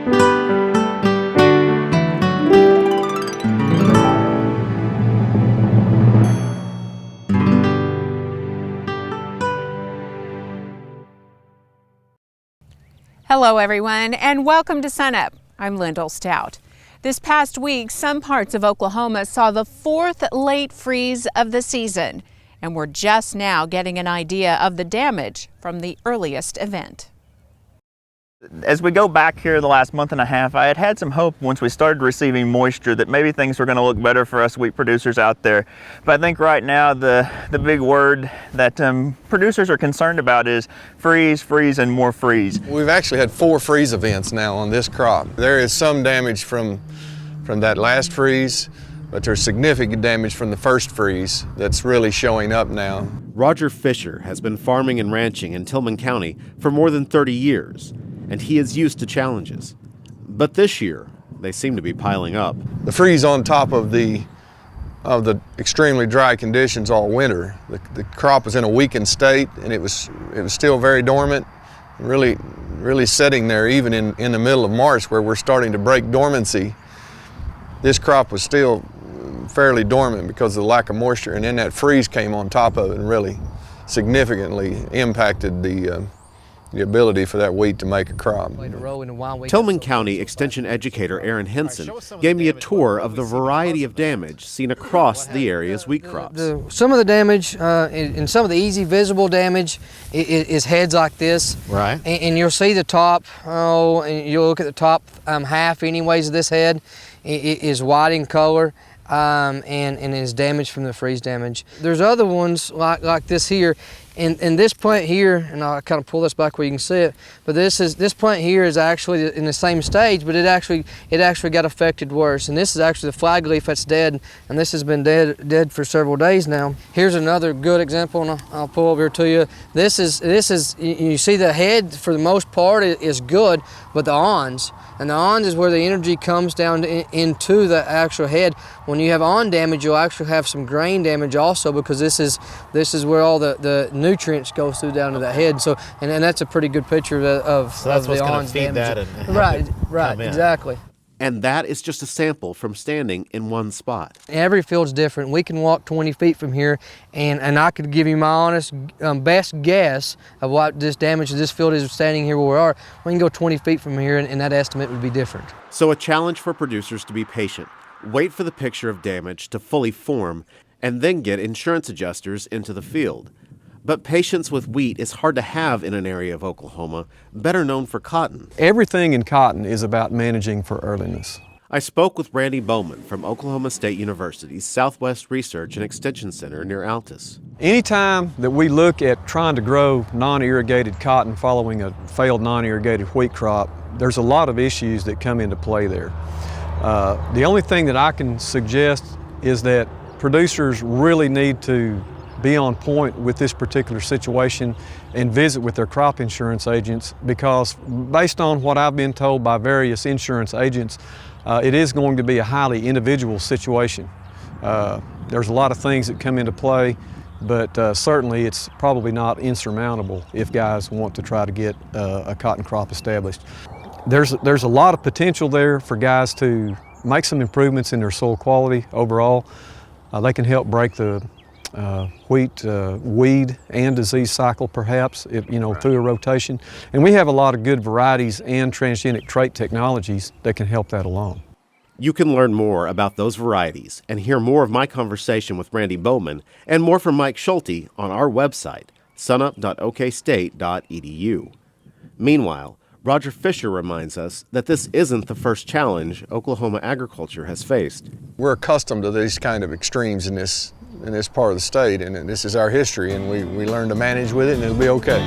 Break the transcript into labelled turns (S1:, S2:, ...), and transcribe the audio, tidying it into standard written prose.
S1: Hello everyone, and welcome to Sunup. I'm Lyndall Stout. This past week, some parts of Oklahoma saw the fourth late freeze of the season, and we're just now getting an idea of the damage from the earliest event.
S2: As we go back here the last month and a half, I had some hope once we started receiving moisture that maybe things were going to look better for us wheat producers out there. But I think right now the big word that producers are concerned about is freeze, freeze, and more freeze.
S3: We've actually had 4 freeze events now on this crop. There is some damage from that last freeze, but there's significant damage from the first freeze that's really showing up now.
S4: Roger Fischer has been farming and ranching in Tillman County for more than 30 years. And he is used to challenges. But this year, they seem to be piling up.
S3: The freeze on top of the extremely dry conditions all winter. The crop was in a weakened state, and it was still very dormant, really sitting there even in the middle of March, where we're starting to break dormancy. This crop was still fairly dormant because of the lack of moisture, and then that freeze came on top of it and really significantly impacted the ability for that wheat to make a crop.
S4: Tillman County Extension educator Aaron Henson gave me a tour of the variety of damage seen across the area's wheat crops.
S5: Some of the damage, and some of the easy visible damage is heads like this.
S4: Right.
S5: And you'll see the top, and you'll look at the top half anyways of this head. It is white in color. And is damaged from the freeze damage. There's other ones like this here, and this plant here, and I'll kind of pull this back where you can see it, but this plant here is actually in the same stage, but it actually got affected worse. And this is actually the flag leaf that's dead, and this has been dead for several days now. Here's another good example, and I'll pull over here to you. This is you see the head for the most part is good, but the awns. And the awns is where the energy comes down into the actual head. When you have awn damage, you'll actually have some grain damage also, because this is where all the nutrients go through down to the head. So and that's a pretty good picture of
S4: so that's
S5: of
S4: what's
S5: the
S4: going to
S5: awns
S4: feed
S5: damage.
S4: that and
S5: Right, exactly.
S4: And that is just a sample from standing in one spot.
S5: Every field's different. We can walk 20 feet from here, and I could give you my honest best guess of what this damage to this field is standing here where we are. We can go 20 feet from here, and that estimate would be different.
S4: So a challenge for producers to be patient, wait for the picture of damage to fully form, and then get insurance adjusters into the field. But patience with wheat is hard to have in an area of Oklahoma better known for cotton.
S6: Everything in cotton is about managing for earliness.
S4: I spoke with Randy Boman from Oklahoma State University's Southwest Research and Extension Center near Altus.
S6: Anytime that we look at trying to grow non-irrigated cotton following a failed non-irrigated wheat crop, there's a lot of issues that come into play there. The only thing that I can suggest is that producers really need to be on point with this particular situation and visit with their crop insurance agents, because based on what I've been told by various insurance agents, it is going to be a highly individual situation. There's a lot of things that come into play, but certainly it's probably not insurmountable if guys want to try to get a cotton crop established. There's a lot of potential there for guys to make some improvements in their soil quality overall. They can help break the wheat weed and disease cycle, perhaps, through a rotation. And we have a lot of good varieties and transgenic trait technologies that can help that along.
S4: You can learn more about those varieties and hear more of my conversation with Randy Boman and more from Mike Schulte on our website, sunup.okstate.edu. Meanwhile, Roger Fischer reminds us that this isn't the first challenge Oklahoma agriculture has faced.
S3: We're accustomed to these kind of extremes in this part of the state, and this is our history, and we learn to manage with it, and it'll be okay.